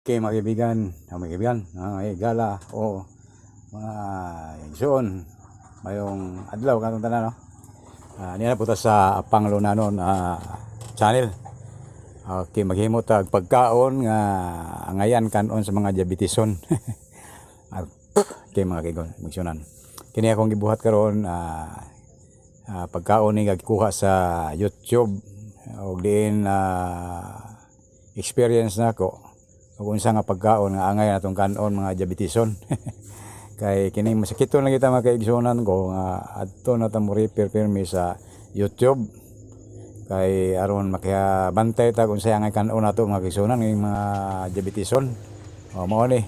Okay, mga kaibigan, mga gala o mga igsoon, mayong adlaw katong tanan, no? Niya na puta sa Panglunanon channel. Okay, maghimo tag pagkaon nga angayan kanon sa mga diabetison. Okay, mga kaibigan, igsunan. Kini akong gibuhat karon pagkaon ni gikuha sa YouTube og diin experience nako. Kung unsa nga pagkaon nga angay natong kanon mga diabetison. Kay kini masakiton lang kita mga kaigsunan ko nga adto na ta mo repair pirmi sa YouTube. Kay aron makabantay ta kung sa angay kanon nato mga kaigsunan ng mga diabetison. Mao ni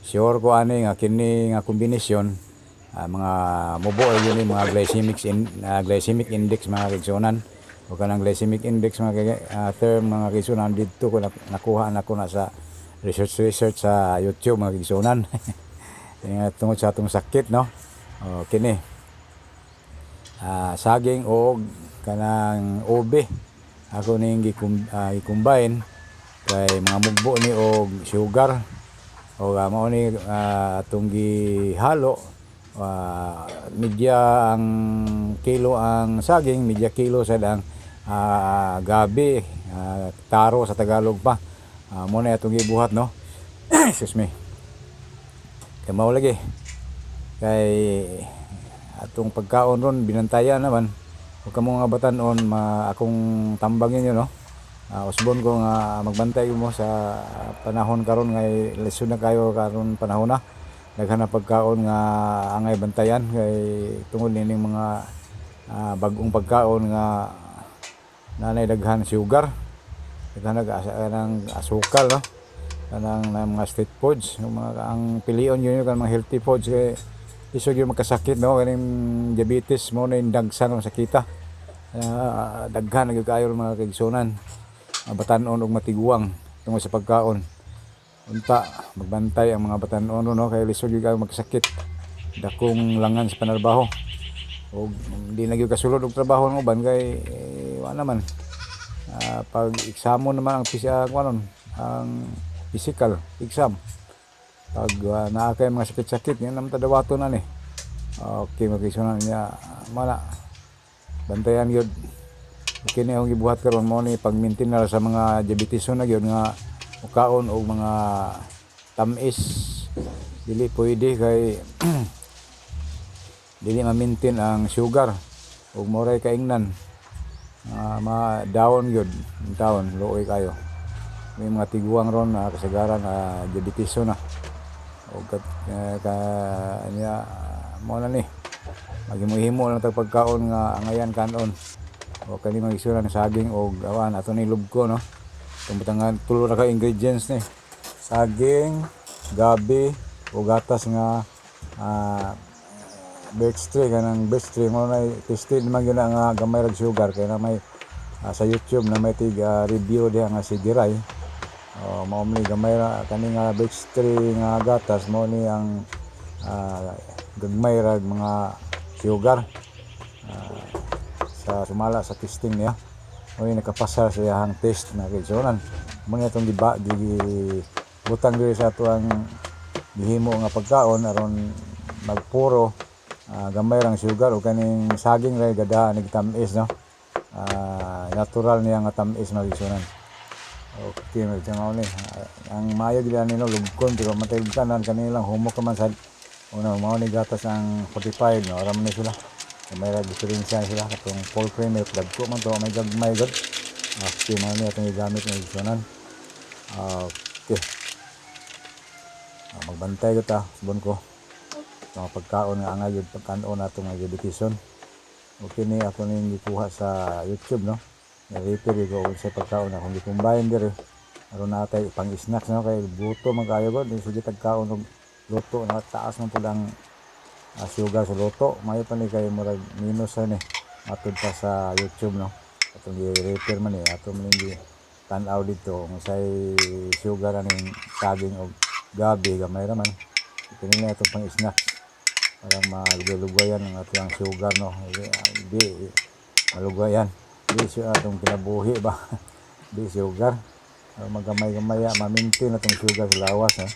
sure ko ani nga kini nga kombinasyon mga mubo yun mga glycemic index mga kaigsunan. O kanang glycemic index mga term mga kaigsunan didto ko nakuha nako na sa research sa YouTube mga kaigsunan. Tungod sa atong sakit, no? Kini saging og kanang ube ako ning i-combine kay mga mugbo ni og sugar o mao ni atong gihalo. Media ang kilo ang saging, media kilo sa ang gabi, taro sa Tagalog pa. Muna itong gibuhat, no? Excuse me. Kaya mao lagi. Kay atong pagkaon ron binantayan naman. Huwag ka mo nga batanon akong tambangin yun, no? Usbon ko nga magbantay mo sa panahon karon nga lesson na kayo karon panahon na. Daghan na pagkaon nga angay bantayan kay tungod nining mga bagong pagkaon nga nanay daghan sugar. Kanang asukal, no? Kanang mga street foods, ang pilion yun kan mga healthy foods kay isog yung magkasakit, no? Kaning diabetes mo na yung dagsan ng sakita. Daghan na kayo mga kaigsunan, batanon og matiguang tungod sa pagkaon. Unta magbantay ang mga batanon, no? Kay lisod yung kayo magkasakit, dakong langan sa panarbaho o hindi na gyud kasulod og trabaho ng uban kay wala naman. Pag examon naman ang physical exam, pag naa kay mga sakit-sakit yan naman tadawato na ni. Okay, magkisunan niya mala bantayan yun. Okay, na akong gibuhat karon mo ni pag-maintain na sa mga diabetison na yun nga mukaon o mga tamis dili pwede kay dili ma-maintain ang sugar o moray kaingnan. Daon yun, daon, luoy kayo. May mga tiguang ron na kasagaran diabetiso na. O niya, mo na ni. Maghimuhimo lang tag pagkaon nga angayan kanon. O kani mag-isura ng saging o awan, ato ni lubko, no? Tumbutangan, tulo na ka ingredients ni. Saging, gabi, o gatas nga birch tree kanang birch tree mo na tested naman yun nga gamay rag sugar kay na may sa YouTube na may review diha nga si Diray mao ni gamay ra kani nga birch tree nga gatas mo ni ang gagmay rag mga sugar sa sumala sa testing niya mo ni nakapasa sa iyang test na kaigsunan mo ni atong butang diri sa ato ang gihimo nga pagkaon aron magpuro gamay rang sugar o kaning saging ray gada nigtamis, no? Natural niya nga tamis magisunan. Okay, magtamaw ni ang mayo gid ani no lugkon pero matay kanan kanilang humok ka man sad una mao ni gatas ang 45, no? Aram ni sila gamay ra diferensya sila katong full cream milk dagko man to may gagmay gud. Okay, mao ni atong gamit ng gisunan. Okay, magbantay kita subon ko mga pagkaon nga angay yung pagkaon nato nga diabetison. Okay ni ako ning gikuha sa YouTube, no? Na-repair ko sa pagkaon akong gi-combine diri aron natay pang snacks, no? Kay buto man kayo gud sige tagkaon og luto na taas man pud ang sugar sa luto mayo pa ni kay murag minus ni matud pa sa YouTube, no? Atong gi-repair man ni ato man ni tan-aw dito kung say sugar aning saging og gabi gamay ra man kanina itong pang snacks para malugay-lugayan ang atong sugar, no? Hindi malugay yan, hindi siya atong kinabuhi ba. Hindi sugar magamay-gamay ma-maintain na itong sugar sa lawas ha.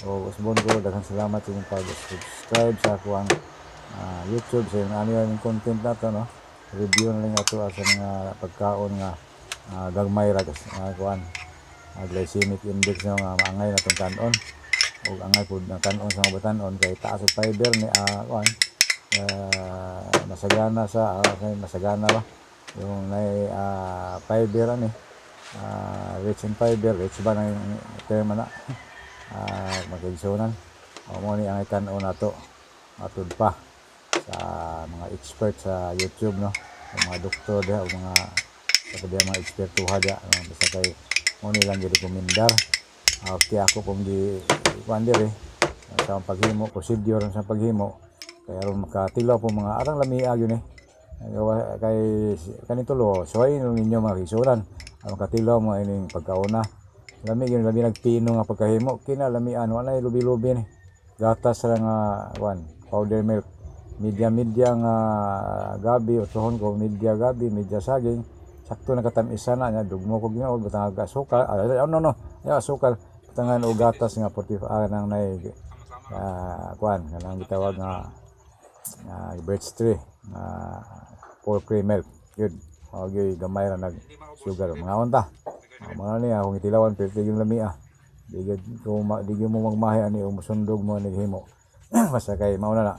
O usbon ko daghang salamat sa inyong pag-subscribe sa akong YouTube sa yung ano yung content na to no. Review na lang ato sa mga pagkaon nga gagmay ra kuan glycemic index nga maangay na tong kanon o angay pud ng kanon sa mga batanon kay taas og fiber ni kuan masagana sa masagana ba yung nay fiber ani rich in fiber rich ba na yung term na magigsunan o mo ni ang kanon nato atud pa sa mga expert sa YouTube no mga doktor dia o mga mga ekspertuha dia basta kay mo ni lang gid komendar okay ako kung di kuan diri sa paghimo procedure sa paghimo kay aron makatilaw po mga arang lamia gyud kay kanito lo soy ninyo mga kisuran aron katilaw mo ining pagkauna lami gyud labi nagpino nga pagkahimo kinalamian wala lubi-lubi ni gatas ra nga kuan powder milk media nga gabi utohon ko media gabi media saging sakto na katam-isa na nya dugmo ko ginaod butang asukal no asukal butangan og gatas nga 45 nang nay kuan kanang gitawag nga birch tree full cream milk yun okay gamay ra nag sugar mga unta mga ni akong itilawan perti yung lamia di mo magmahi ani o musundog mo ni himo basta kay mauna na